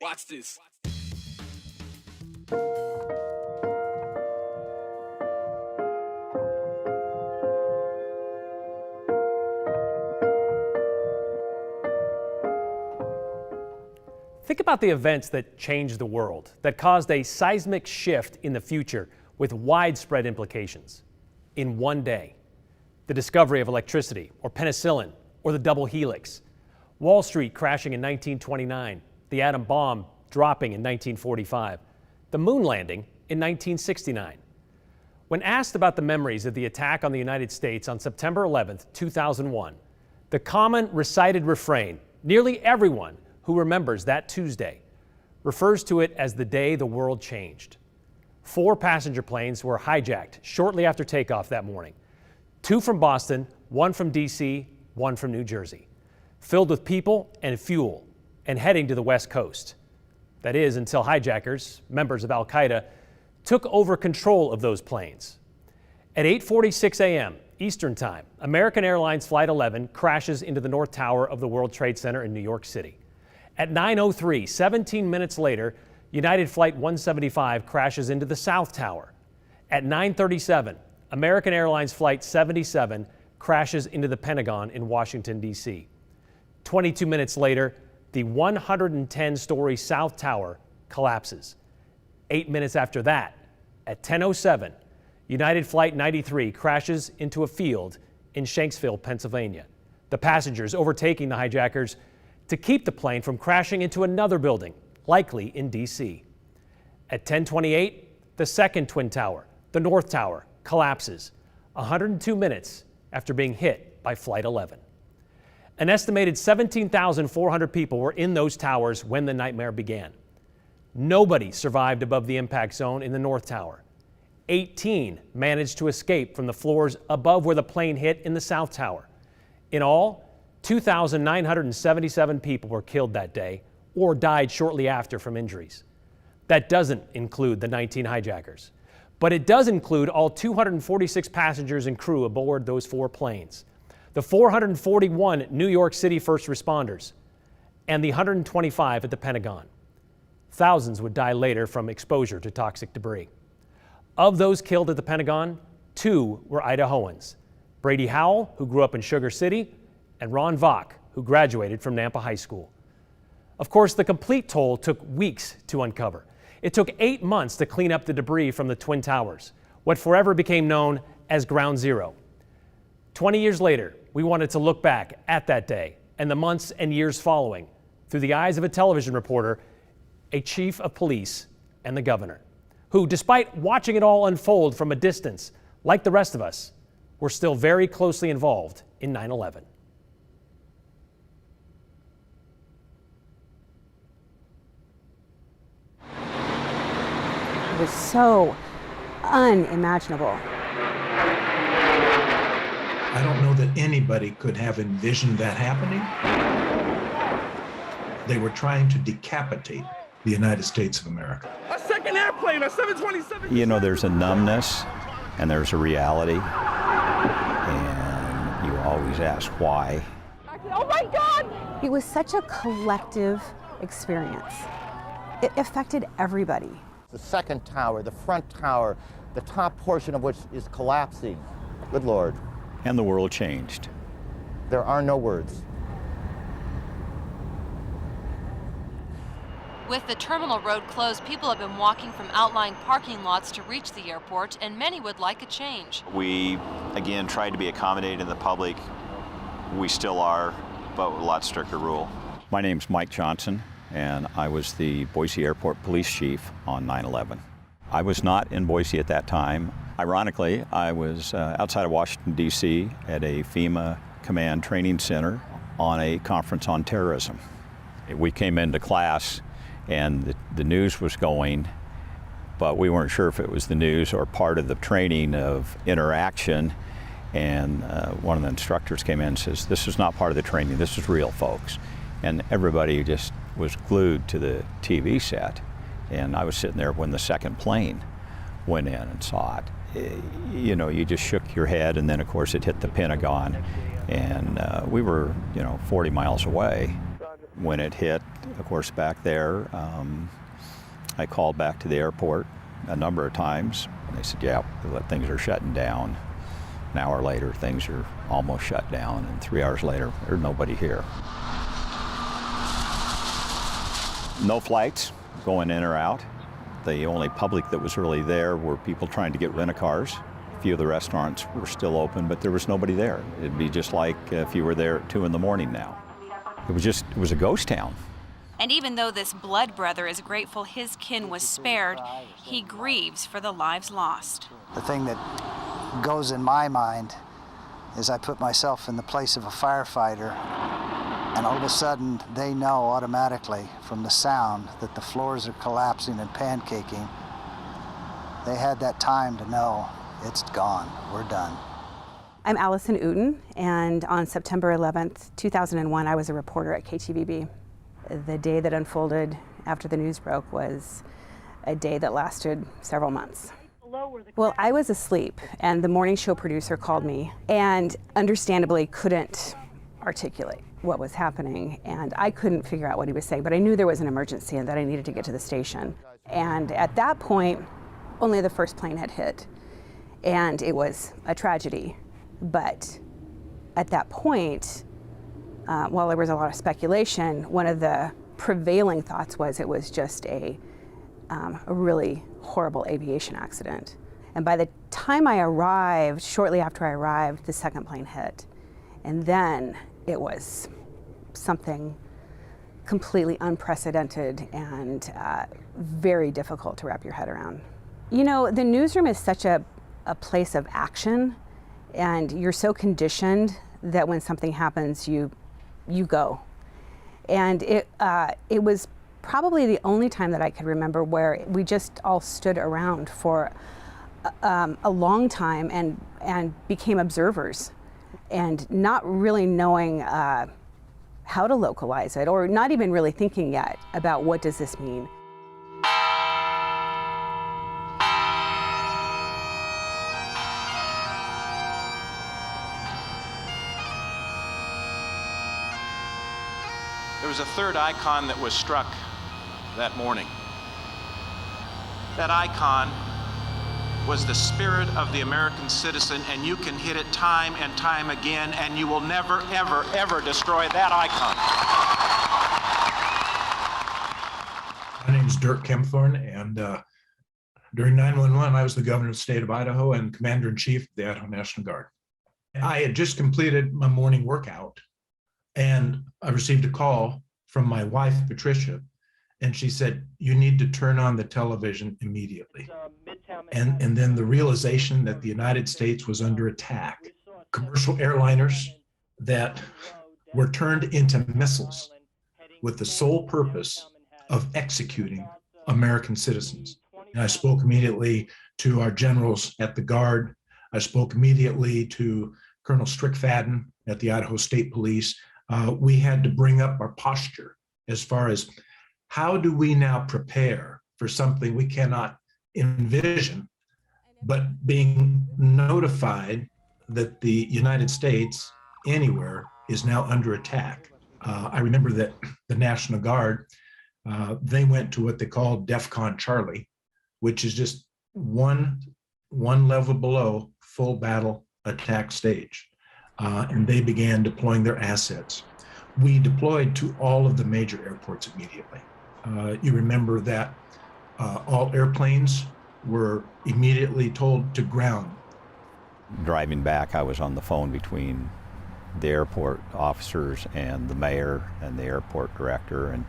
Watch this. Think about the events that changed the world, that caused a seismic shift in the future with widespread implications. In one day, the discovery of electricity, or penicillin, or the double helix, Wall Street crashing in 1929, the atom bomb dropping in 1945, the moon landing in 1969. When asked about the memories of the attack on the United States on September 11, 2001, the common recited refrain, nearly everyone who remembers that Tuesday refers to it as the day the world changed. 4 passenger planes were hijacked shortly after takeoff that morning. 2 from Boston, 1 from DC, 1 from New Jersey, filled with people and fuel and heading to the West Coast. That is, until hijackers, members of Al-Qaeda, took over control of those planes. At 8:46 a.m. Eastern Time, American Airlines Flight 11 crashes into the North Tower of the World Trade Center in New York City. At 9:03, 17 minutes later, United Flight 175 crashes into the South Tower. At 9:37, American Airlines Flight 77 crashes into the Pentagon in Washington, D.C. 22 minutes later, the 110-story South Tower collapses. 8 minutes after that, at 10:07, United Flight 93 crashes into a field in Shanksville, Pennsylvania, the passengers overtaking the hijackers to keep the plane from crashing into another building, likely in D.C. At 10:28, the second Twin Tower, the North Tower, collapses 102 minutes after being hit by Flight 11. An estimated 17,400 people were in those towers when the nightmare began. Nobody survived above the impact zone in the North Tower. 18 managed to escape from the floors above where the plane hit in the South Tower. In all, 2,977 people were killed that day or died shortly after from injuries. That doesn't include the 19 hijackers, but it does include all 246 passengers and crew aboard those 4 planes, the 441 New York City first responders, and the 125 at the Pentagon. Thousands would die later from exposure to toxic debris. Of those killed at the Pentagon, 2 were Idahoans, Brady Howell, who grew up in Sugar City, and Ron Vach, who graduated from Nampa High School. Of course, the complete toll took weeks to uncover. It took 8 months to clean up the debris from the Twin Towers, what forever became known as Ground Zero. 20 years later, we wanted to look back at that day and the months and years following through the eyes of a television reporter, a chief of police, and the governor, who, despite watching it all unfold from a distance, like the rest of us, were still very closely involved in 9/11. It was so unimaginable. I don't know that anybody could have envisioned that happening. They were trying to decapitate the United States of America. A second airplane, a 727. You know, there's a numbness and there's a reality, and you always ask why. Oh my God! It was such a collective experience. It affected everybody. The second tower, the front tower, the top portion of which is collapsing. Good Lord. And the world changed. There are no words. With the terminal road closed, people have been walking from outlying parking lots to reach the airport, and many would like a change. We, again, tried to be accommodating to the public. We still are, but with a lot stricter rule. My name's Mike Johnson, and I was the Boise Airport Police Chief on 9/11. I was not in Boise at that time. Ironically, I was outside of Washington, D.C. at a FEMA Command Training Center on a conference on terrorism. We came into class and the news was going, but we weren't sure if it was the news or part of the training of interaction. And one of the instructors came in and says, "This is not part of the training, this is real, folks." And everybody just was glued to the TV set. And I was sitting there when the second plane went in and saw it. You know, you just shook your head, and then of course it hit the Pentagon, and we were, 40 miles away. When it hit, of course, back there, I called back to the airport a number of times. They said, yeah, things are shutting down. An hour later, things are almost shut down, and 3 hours later, there's nobody here. No flights going in or out. The only public that was really there were people trying to get rent-a-cars. A few of the restaurants were still open, but there was nobody there. It'd be just like if you were there at 2 in the morning now. It was a ghost town. And even though this blood brother is grateful his kin was spared, he grieves for the lives lost. The thing that goes in my mind is I put myself in the place of a firefighter, and all of a sudden they know automatically from the sound that the floors are collapsing and pancaking. They had that time to know it's gone, we're done. I'm Allison Uten, and on September 11th, 2001, I was a reporter at KTVB. The day that unfolded after the news broke was a day that lasted several months. Well, I was asleep, and the morning show producer called me and understandably couldn't articulate what was happening, and I couldn't figure out what he was saying, but I knew there was an emergency and that I needed to get to the station. And at that point, only the first plane had hit, and it was a tragedy. But at that point, while there was a lot of speculation, one of the prevailing thoughts was it was just a really horrible aviation accident. And by the time I arrived, shortly after I arrived, the second plane hit. And then it was something completely unprecedented and very difficult to wrap your head around. You know, the newsroom is such a place of action, and you're so conditioned that when something happens, you go. And it was probably the only time that I could remember where we just all stood around for a long time and became observers, and not really knowing how to localize it, or not even really thinking yet about what does this mean. There was a third icon that was struck that morning. That icon was the spirit of the American citizen, and you can hit it time and time again, and you will never, ever, ever destroy that icon. My name is Dirk Kempthorne, and during 9/11, I was the governor of the state of Idaho and commander-in-chief of the Idaho National Guard. I had just completed my morning workout, and I received a call from my wife, Patricia, and she said, you need to turn on the television immediately. And then the realization that the United States was under attack. Commercial airliners that were turned into missiles with the sole purpose of executing American citizens. And I spoke immediately to our generals at the Guard. I spoke immediately to Colonel Strickfaden at the Idaho State Police. We had to bring up our posture as far as how do we now prepare for something we cannot envision, but being notified that the United States anywhere is now under attack. I remember that the National Guard, they went to what they call DEFCON Charlie, which is just one level below full battle attack stage. And they began deploying their assets. We deployed to all of the major airports immediately. You remember that all airplanes were immediately told to ground. Driving back, I was on the phone between the airport officers and the mayor and the airport director, and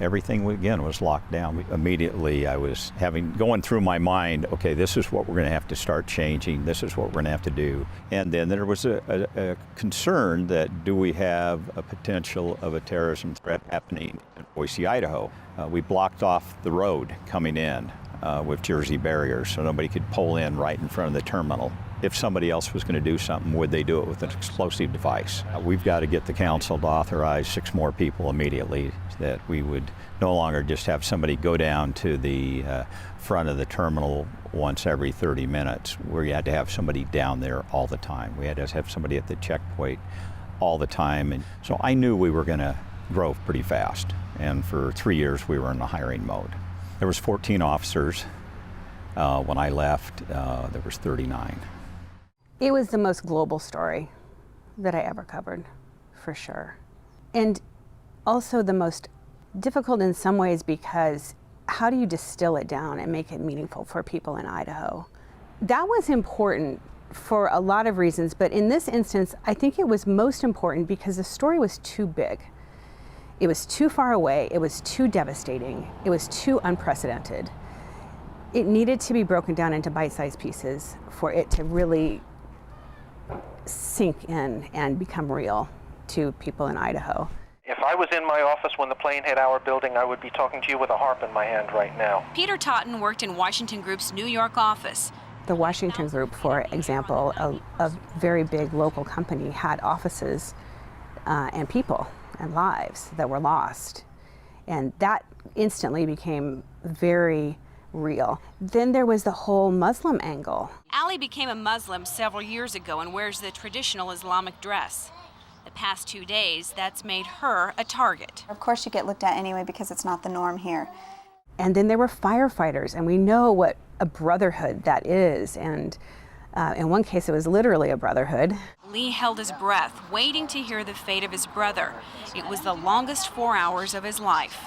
everything again was locked down. Immediately I was going through my mind, okay, this is what we're going to have to start changing, this is what we're going to have to do. And then there was a concern that do we have a potential of a terrorism threat happening in Boise, Idaho. We blocked off the road coming in with Jersey barriers so nobody could pull in right in front of the terminal. If somebody else was going to do something, would they do it with an explosive device? We've got to get the council to authorize 6 more people immediately, that we would no longer just have somebody go down to the front of the terminal once every 30 minutes. We had to have somebody down there all the time. We had to have somebody at the checkpoint all the time. And so I knew we were going to drove pretty fast. And for 3 years, we were in the hiring mode. There was 14 officers. When I left, there was 39. It was the most global story that I ever covered, for sure. And also the most difficult in some ways, because how do you distill it down and make it meaningful for people in Idaho? That was important for a lot of reasons, but in this instance, I think it was most important because the story was too big. It was too far away, it was too devastating, it was too unprecedented. It needed to be broken down into bite-sized pieces for it to really sink in and become real to people in Idaho. If I was in my office when the plane hit our building, I would be talking to you with a harp in my hand right now. Peter Totten worked in Washington Group's New York office. The Washington Group, for example, a very big local company, had offices and people and lives that were lost. And that instantly became very real. Then there was the whole Muslim angle. Allie became a Muslim several years ago and wears the traditional Islamic dress. The past 2 days, that's made her a target. Of course you get looked at anyway because it's not the norm here. And then there were firefighters, and we know what a brotherhood that is. And in one case, it was literally a brotherhood. Lee held his breath, waiting to hear the fate of his brother. It was the longest 4 hours of his life.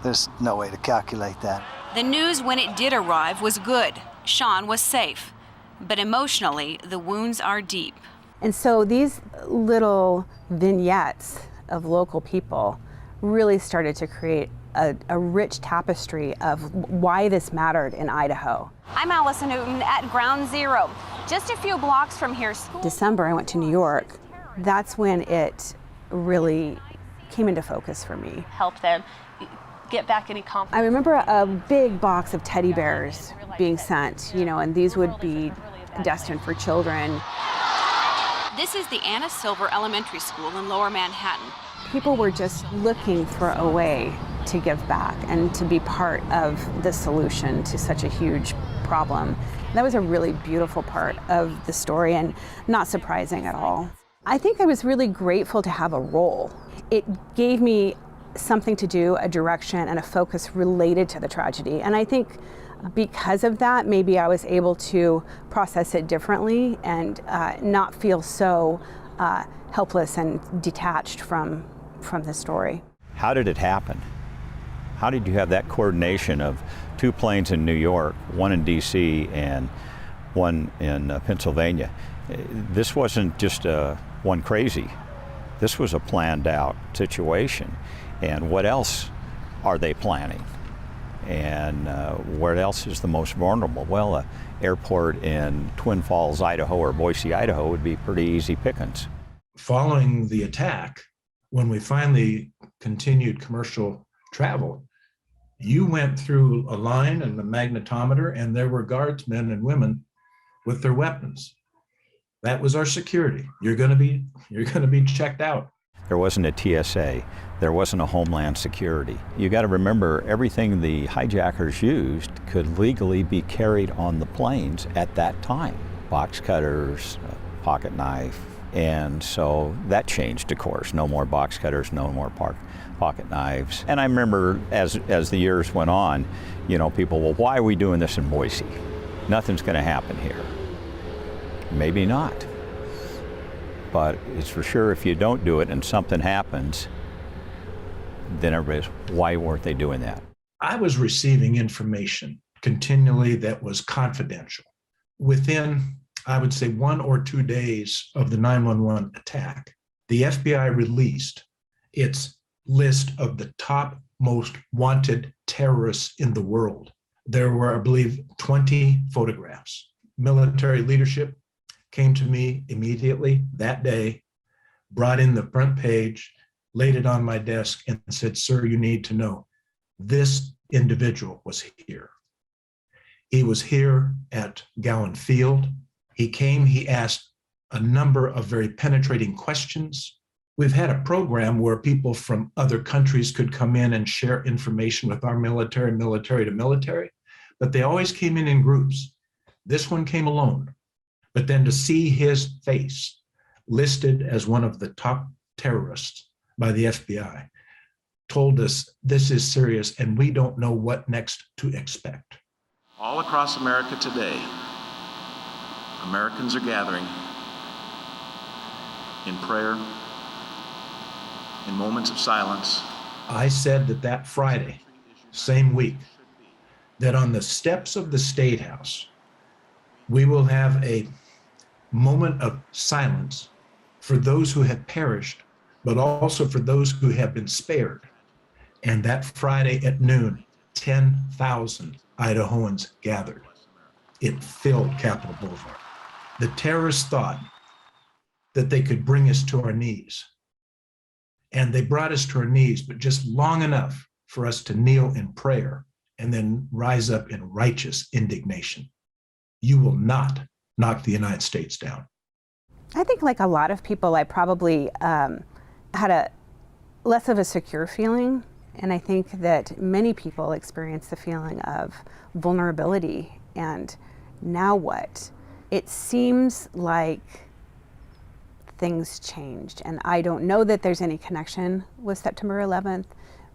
There's no way to calculate that. The news when it did arrive was good. Sean was safe. But emotionally, the wounds are deep. And so these little vignettes of local people really started to create a rich tapestry of why this mattered in Idaho. I'm Allison Newton at Ground Zero. Just a few blocks from here. December, I went to New York. That's when it really came into focus for me. Help them get back any confidence. I remember a big box of teddy bears being sent, and these would be destined for children. This is the Anna Silver Elementary School in Lower Manhattan. People were just looking for a way to give back and to be part of the solution to such a huge problem. That was a really beautiful part of the story and not surprising at all. I think I was really grateful to have a role. It gave me something to do, a direction and a focus related to the tragedy. And I think because of that, maybe I was able to process it differently and not feel so helpless and detached from the story. How did it happen? How did you have that coordination of 2 planes in New York, 1 in DC and 1 in Pennsylvania? This wasn't just one crazy. This was a planned out situation. And what else are they planning? And where else is the most vulnerable? Well, an airport in Twin Falls, Idaho, or Boise, Idaho would be pretty easy pickings. Following the attack, when we finally continued commercial travel, you went through a line and a magnetometer, and there were guardsmen and women with their weapons. That was our security. You're going to be checked out. There wasn't a TSA. There wasn't a Homeland Security. You got to remember, everything the hijackers used could legally be carried on the planes at that time. Box cutters, pocket knife, and so that changed, of course. No more box cutters, no more pocket knives. And I remember as the years went on, people, well, why are we doing this in Boise? Nothing's going to happen here. Maybe not. But it's for sure if you don't do it and something happens, then everybody's, why weren't they doing that? I was receiving information continually that was confidential. Within, I would say, 1 or 2 days of the 9/11 attack, the FBI released its list of the top most wanted terrorists in the world. There were, I believe, 20 photographs. Military leadership came to me immediately that day, brought in the front page, laid it on my desk, and said, "Sir, you need to know, this individual was here. He was here at Gowan Field. He came, he asked a number of very penetrating questions. We've had a program where people from other countries could come in and share information with our military to military, but they always came in groups. This one came alone. But then to see his face listed as one of the top terrorists by the FBI told us this is serious and we don't know what next to expect. All across America today, Americans are gathering in prayer, in moments of silence. I said that Friday, same week, that on the steps of the State House, we will have a moment of silence for those who have perished, but also for those who have been spared. And that Friday at noon, 10,000 Idahoans gathered. It filled Capitol Boulevard. The terrorists thought that they could bring us to our knees. And they brought us to our knees, but just long enough for us to kneel in prayer and then rise up in righteous indignation. You will not knock the United States down. I think like a lot of people, I probably had a less of a secure feeling. And I think that many people experience the feeling of vulnerability and now what? It seems like things changed. And I don't know that there's any connection with September 11th.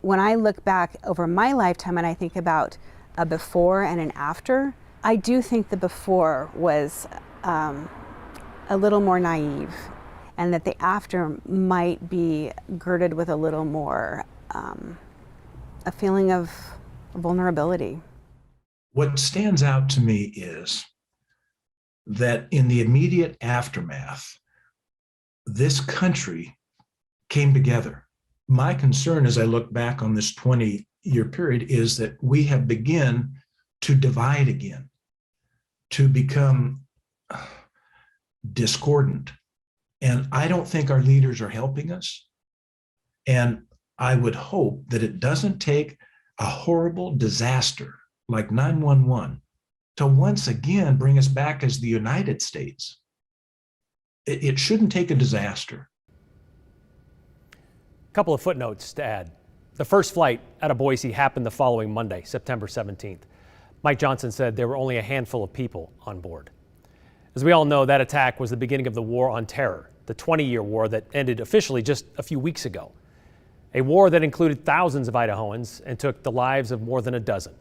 When I look back over my lifetime and I think about a before and an after, I do think the before was a little more naive, and that the after might be girded with a little more a feeling of vulnerability. What stands out to me is that in the immediate aftermath, this country came together. My concern as I look back on this 20-year period is that we have begun to divide again, to become discordant. And I don't think our leaders are helping us. And I would hope that it doesn't take a horrible disaster like 9/11 to once again bring us back as the United States. It shouldn't take a disaster. A couple of footnotes to add. The first flight out of Boise happened the following Monday, September 17th. Mike Johnson said there were only a handful of people on board. As we all know, that attack was the beginning of the war on terror, the 20-year war that ended officially just a few weeks ago. A war that included thousands of Idahoans and took the lives of more than a dozen.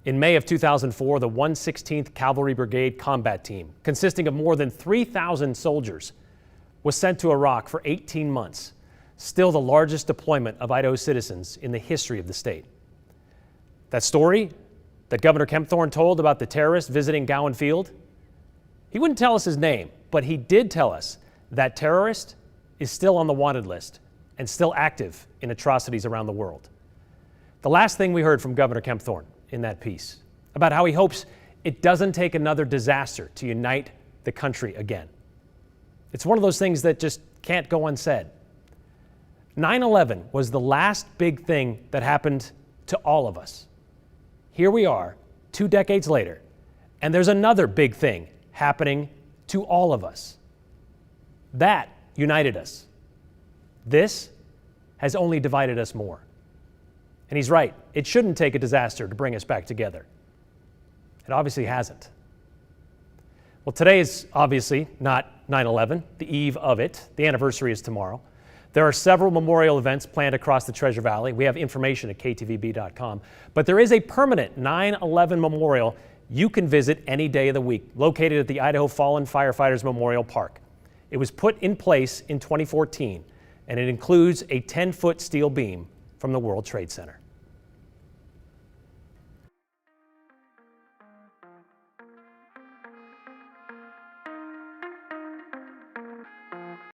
In May of 2004, the 116th Cavalry Brigade Combat Team, consisting of more than 3,000 soldiers, was sent to Iraq for 18 months, still the largest deployment of Idaho citizens in the history of the state. That story that Governor Kempthorne told about the terrorist visiting Gowan Field, he wouldn't tell us his name, but he did tell us that terrorist is still on the wanted list and still active in atrocities around the world. The last thing we heard from Governor Kempthorne in that piece about how he hopes it doesn't take another disaster to unite the country again. It's one of those things that just can't go unsaid. 9/11 was the last big thing that happened to all of us. Here we are, 2 decades later, and there's another big thing happening to all of us. That united us. This has only divided us more. And he's right, it shouldn't take a disaster to bring us back together. It obviously hasn't. Well, today is obviously not 9/11, the eve of it. The anniversary is tomorrow. There are several memorial events planned across the Treasure Valley. We have information at ktvb.com. But there is a permanent 9/11 memorial you can visit any day of the week, located at the Idaho Fallen Firefighters Memorial Park. It was put in place in 2014, and it includes a 10-foot steel beam from the World Trade Center.